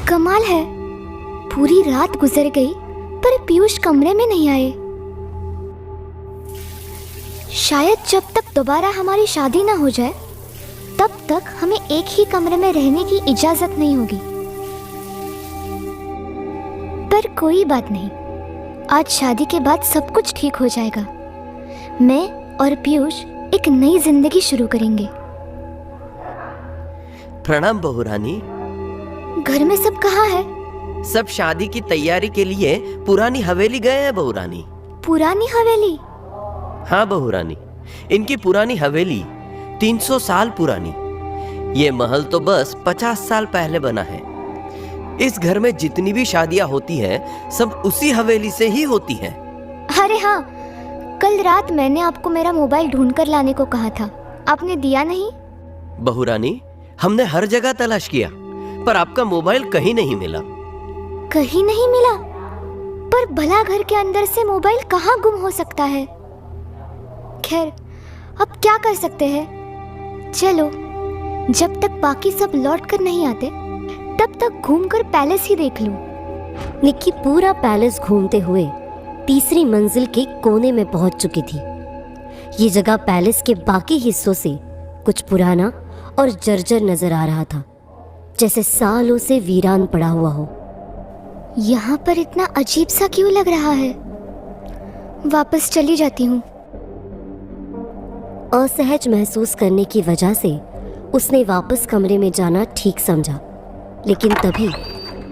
कमाल है, पूरी रात गुजर गई पर पीयूष कमरे में नहीं आए। शायद जब तक दोबारा हमारी शादी ना हो जाए तब तक हमें एक ही कमरे में रहने की इजाजत नहीं होगी। पर कोई बात नहीं, आज शादी के बाद सब कुछ ठीक हो जाएगा। मैं और पीयूष एक नई जिंदगी शुरू करेंगे। प्रणाम बहू रानी। घर में सब कहाँ है? सब शादी की तैयारी के लिए पुरानी हवेली गए हैं बहू रानी। पुरानी हवेली? हाँ बहू रानी, इनकी पुरानी हवेली 300 साल पुरानी। ये महल तो बस 50 साल पहले बना है। इस घर में जितनी भी शादियां होती हैं सब उसी हवेली से ही होती हैं। अरे हाँ, कल रात मैंने आपको मेरा मोबाइल ढूंढ कर लाने को कहा था, आपने दिया नहीं। बहू रानी, हमने हर जगह तलाश किया पर आपका मोबाइल कहीं नहीं मिला। कहीं नहीं मिला? पर भला घर के अंदर से मोबाइल कहाँ गुम हो सकता है? खैर, अब क्या कर सकते हैं। चलो, जब तक बाकी सब लौट कर नहीं आते तब तक घूमकर पैलेस ही देख लूं। निक्की पूरा पैलेस घूमते हुए तीसरी मंजिल के कोने में पहुंच चुकी थी। ये जगह पैलेस के बाकी हिस्सों से कुछ पुराना और जर्जर नजर आ रहा था, जैसे सालों से वीरान पड़ा हुआ हो। यहाँ पर इतना अजीब सा क्यों लग रहा है? वापस चली जाती हूँ। असहज महसूस करने की वजह से उसने वापस कमरे में जाना ठीक समझा, लेकिन तभी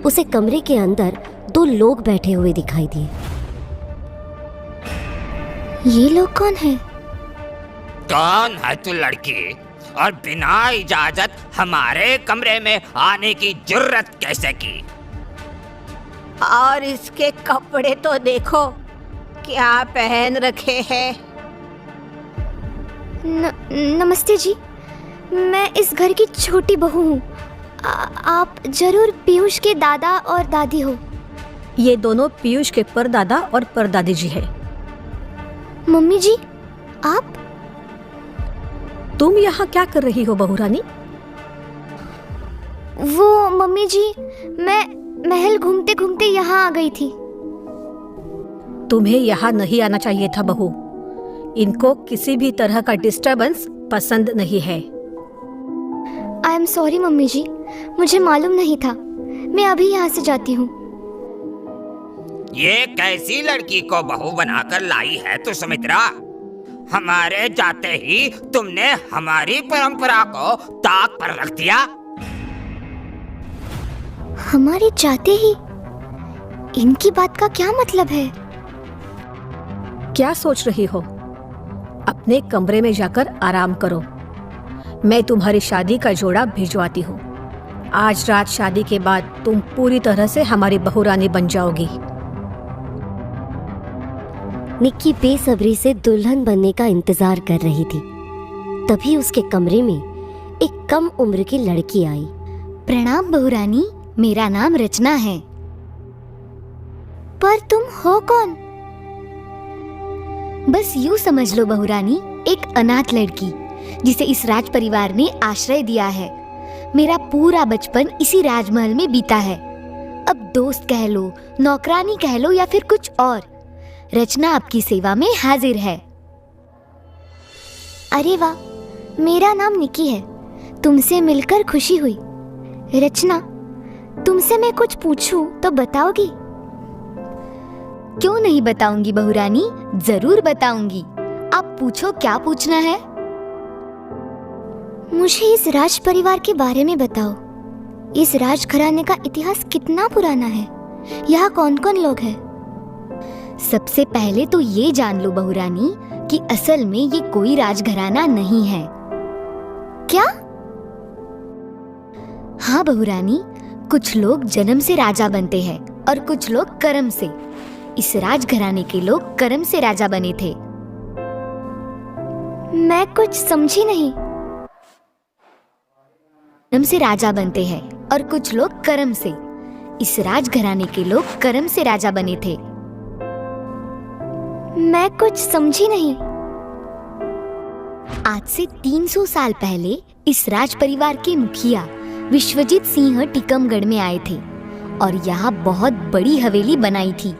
उसे कमरे के अंदर 2 लोग बैठे हुए दिखाई दिए। ये लोग कौन है? कौन है तू लड़की, और बिना इजाजत हमारे कमरे में आने की जुर्रत कैसे की? और इसके कपड़े तो देखो क्या पहन रखे हैं। नमस्ते जी, मैं इस घर की छोटी बहू हूँ। आप जरूर पीयूष के दादा और दादी हो। ये दोनों पीयूष के परदादा और परदादी जी हैं। मम्मी जी, आप? तुम यहाँ क्या कर रही हो बहू रानी? वो मम्मी जी, मैं महल घूमते घूमते यहाँ आ गई थी। तुम्हें यहाँ नहीं आना चाहिए था बहू। इनको किसी भी तरह का डिस्टर्बेंस पसंद नहीं है। आई एम सॉरी मम्मी जी, मुझे मालूम नहीं था। मैं अभी यहाँ से जाती हूँ। ये कैसी लड़की को बहू बनाकर लाई है तू सुमित्रा? हमारे जाते ही तुमने हमारी परंपरा को ताक पर रख दिया। हमारे जाते ही? इनकी बात का क्या मतलब है? क्या सोच रही हो? अपने कमरे में जाकर आराम करो। मैं तुम्हारी शादी का जोड़ा भिजवाती हूँ। आज रात शादी के बाद तुम पूरी तरह से हमारी बहू रानी बन जाओगी। निक्की बेसब्री से दुल्हन बनने का इंतजार कर रही थी। तभी उसके कमरे में एक कम उम्र की लड़की आई। प्रणाम बहू रानी, मेरा नाम रचना है। पर तुम हो कौन? बस यूं समझ लो बहू रानी, एक अनाथ लड़की जिसे इस राज परिवार ने आश्रय दिया है। मेरा पूरा बचपन इसी राजमहल में बीता है। अब दोस्त कह लो, नौकरानी कह लो या फिर कुछ और, रचना आपकी सेवा में हाजिर है। अरे वाह, मेरा नाम निक्की है। तुमसे मिलकर खुशी हुई। रचना, तुमसे मैं कुछ पूछूं तो बताओगी? क्यों नहीं बताऊंगी बहू रानी, जरूर बताऊंगी। आप पूछो, क्या पूछना है? मुझे इस राज परिवार के बारे में बताओ। इस राजघराने का इतिहास कितना पुराना है? यहाँ कौन कौन लोग हैं? सबसे पहले तो ये जान लो बहू रानी कि असल में ये कोई राजघराना नहीं है। क्या? हाँ बहू रानी, कुछ लोग जन्म से राजा बनते हैं और कुछ लोग कर्म से। इस राजघराने के लोग कर्म से राजा बने थे। मैं कुछ समझी नहीं। कर्म से राजा बनते हैं और कुछ लोग कर्म से। इस राजघराने के लोग कर्म से राजा बने थे। मैं कुछ समझी नहीं। आज से 300 साल पहले इस राज परिवार के मुखिया विश्वजीत सिंह टीकमगढ़ में आए थे और यहाँ बहुत बड़ी हवेली बनाई थी।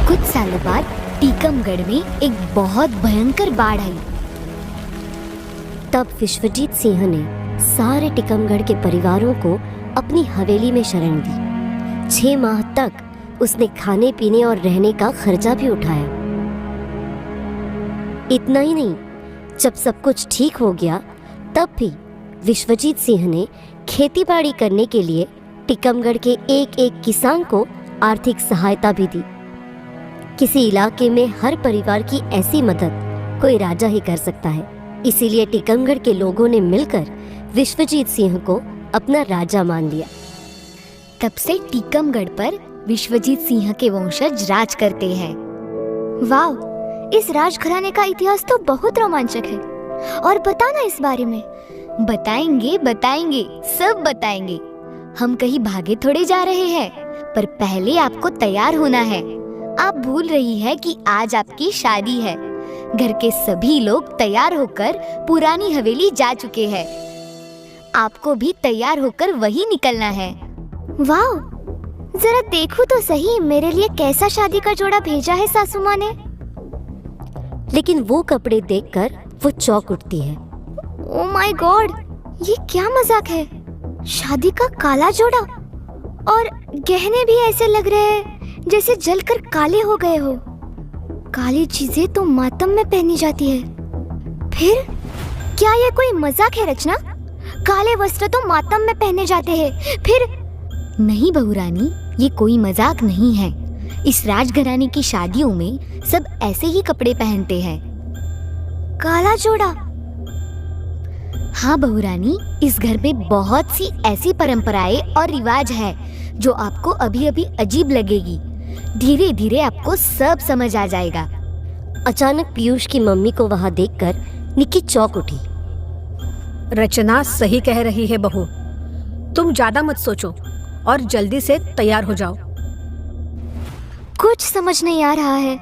कुछ सालों बाद टीकमगढ़ में एक बहुत भयंकर बाढ़ आई। तब विश्वजीत सिंह ने सारे टीकमगढ़ के परिवारों को अपनी हवेली में शरण दी। 6 माह तक उसने खाने पीने और रहने का खर्चा भी उठाया। इतना ही नहीं, जब सब कुछ ठीक हो गया तब भी विश्वजीत सिंह ने खेतीबाड़ी करने के लिए टीकमगढ़ के एक एक किसान को आर्थिक सहायता भी दी। किसी इलाके में हर परिवार की ऐसी मदद कोई राजा ही कर सकता है। इसीलिए टीकमगढ़ के लोगों ने मिलकर विश्वजीत सिंह को अपना राजा मान लिया। तब से टीकमगढ़ पर विश्वजीत सिंह के वंशज राज करते हैं। वाह, इस राजघराने का इतिहास तो बहुत रोमांचक है। और बताना इस बारे में। बताएंगे बताएंगे, सब बताएंगे। हम कहीं भागे थोड़े जा रहे हैं, पर पहले आपको तैयार होना है। आप भूल रही है कि आज आपकी शादी है। घर के सभी लोग तैयार होकर पुरानी हवेली जा चुके हैं। आपको भी तैयार होकर वही निकलना है। वाह, जरा देखो तो सही मेरे लिए कैसा शादी का जोड़ा भेजा है सासू माँ ने। लेकिन वो कपड़े देखकर वो चौंक उठती है। ओह माय गॉड, ये क्या मजाक है? शादी का काला जोड़ा और गहने भी ऐसे लग रहे हैं जैसे जलकर काले हो गए हो। काली चीजें तो मातम में पहनी जाती है। फिर क्या ये कोई मजाक है रचना? काले वस्त्र तो मातम में पहने जाते हैं। फिर नहीं बहू रानी, ये कोई मजाक नहीं है। इस राजघराने की शादियों में सब ऐसे ही कपड़े पहनते हैं। काला जोड़ा? हाँ बहू रानी, इस घर में बहुत सी ऐसी परंपराएं और रिवाज है जो आपको अभी अभी अजीब लगेगी। धीरे धीरे आपको सब समझ आ जाएगा। अचानक पीयूष की मम्मी को वहां देखकर निक्की चौंक उठी। रचना सही कह रही है बहू, तुम ज्यादा मत सोचो और जल्दी से तैयार हो जाओ। कुछ समझ नहीं आ रहा है।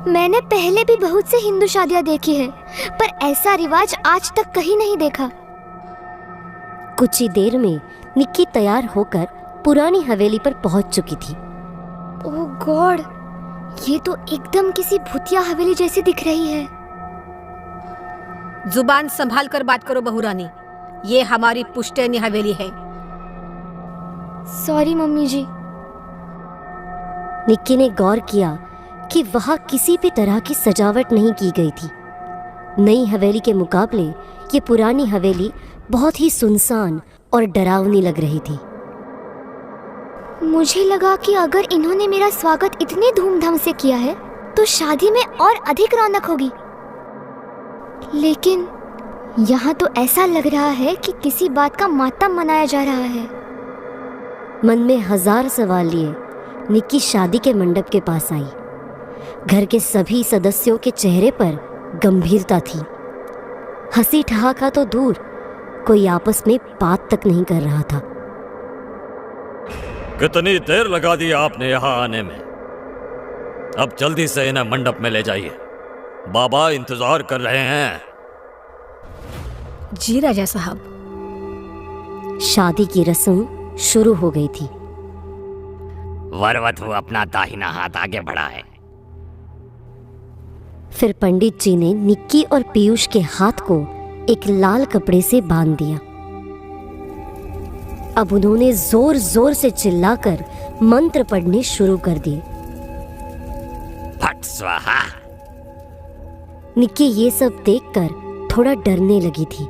मैंने पहले भी बहुत से हिंदू शादियां देखी है, पर ऐसा रिवाज आज तक कहीं नहीं देखा। कुछ ही देर में निक्की तैयार होकर पुरानी हवेली पर पहुंच चुकी थी। ओह गॉड, ये तो एकदम किसी भूतिया हवेली जैसी दिख रही है। जुबान संभाल कर बात करो बहू रानी, ये हमारी पुश्तैनी हवेली है। सॉरी मम्मी जी। निक्की ने गौर किया कि वहां किसी भी तरह की सजावट नहीं की गई थी। नई हवेली के मुकाबले ये पुरानी हवेली बहुत ही सुनसान और डरावनी लग रही थी। मुझे लगा कि अगर इन्होंने मेरा स्वागत इतनी धूमधाम से किया है तो शादी में और अधिक रौनक होगी। लेकिन यहाँ तो ऐसा लग रहा है कि किसी बात का मातम मनाया जा रहा है। मन में 1000 सवाल लिए निक्की शादी के मंडप के पास आई। घर के सभी सदस्यों के चेहरे पर गंभीरता थी। हंसी ठहाका तो दूर, कोई आपस में बात तक नहीं कर रहा था। कितनी देर लगा दी आपने यहाँ आने में? अब जल्दी से इन्हें मंडप में ले जाइए, बाबा इंतजार कर रहे हैं। जी राजा साहब। शादी की रस्म शुरू हो गई थी। वरवधु अपना दाहिना हाथ आगे बढ़ाए। फिर पंडित जी ने निक्की और पीयूष के हाथ को एक लाल कपड़े से बांध दिया। अब उन्होंने जोर जोर से चिल्लाकर मंत्र पढ़ने शुरू कर दिए। फट स्वाहा। निक्की ये सब देखकर थोड़ा डरने लगी थी,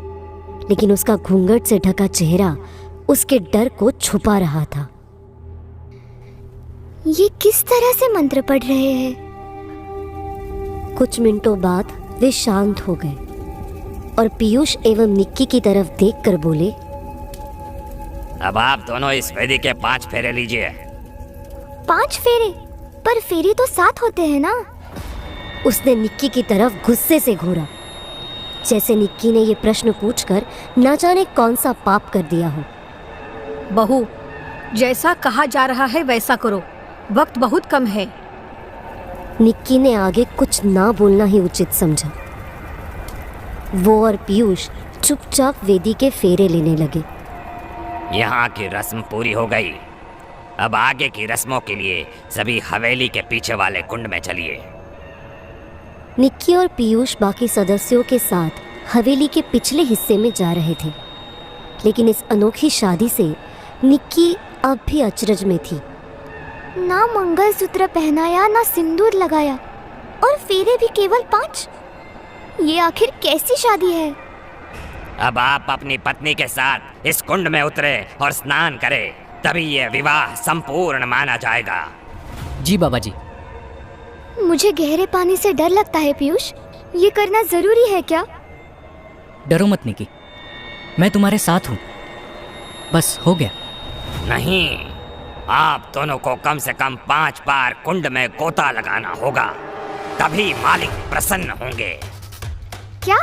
लेकिन उसका घूंघट से ढका चेहरा उसके डर को छुपा रहा था। ये किस तरह से मंत्र पढ़ रहे हैं? कुछ मिनटों बाद वे शांत हो गए और पीयूष एवं निक्की की तरफ देखकर बोले, अब आप दोनों इस वेदी के 5 फेरे लीजिए। 5 फेरे? पर फेरे तो 7 होते हैं ना? उसने निक्की की तरफ गुस्से से घूरा, जैसे निक्की ने ये प्रश्न पूछकर ना जाने कौन सा पाप कर दिया हो। बहू, जैसा कहा जा रहा है वैसा करो, वक्त बहुत कम है। निक्की ने आगे कुछ ना बोलना ही उचित समझा। वो और पीयूष चुपचाप वेदी के फेरे लेने लगे। यहाँ की रस्म पूरी हो गई, अब आगे की रस्मों के लिए सभी हवेली के पीछे वाले कुंड में चलिए। निक्की और पीयूष बाकी सदस्यों के साथ हवेली के पिछले हिस्से में जा रहे थे, लेकिन इस अनोखी शादी से निक्की अब भी अचरज में थी। ना मंगलसूत्र पहनाया, ना सिंदूर लगाया, और फेरे भी केवल 5। ये आखिर कैसी शादी है? अब आप अपनी पत्नी के साथ इस कुंड में उतरे और स्नान करें, तभी यह विवाह संपूर्ण माना जाएगा। जी बाबा जी। मुझे गहरे पानी से डर लगता है पीयूष, ये करना जरूरी है क्या? डरो मत निकी, मैं तुम्हारे साथ हूँ। बस हो गया। नहीं, आप दोनों को कम से कम 5 बार कुंड में गोता लगाना होगा, तभी मालिक प्रसन्न होंगे। क्या?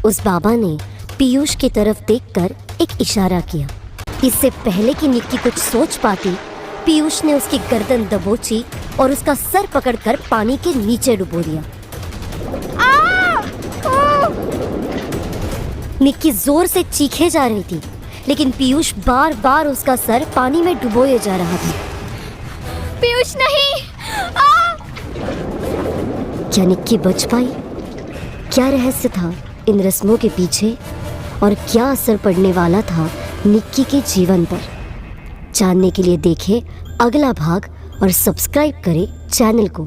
उस बाबा ने पीयूष की तरफ देखकर एक इशारा किया। इससे पहले कि निक्की कुछ सोच पाती, पीयूष ने उसकी गर्दन दबोची और उसका सर पकड़कर पानी के नीचे डुबो दिया। निक्की जोर से चीखे जा रही थी, लेकिन पीयूष बार बार उसका सर पानी में डुबोए जा रहा था। पीयूष नहीं! क्या निक्की बच पाई? क्या रहस्य था इन रस्मों के पीछे, और क्या असर पड़ने वाला था निक्की के जीवन पर? जानने के लिए देखें अगला भाग और सब्सक्राइब करें चैनल को।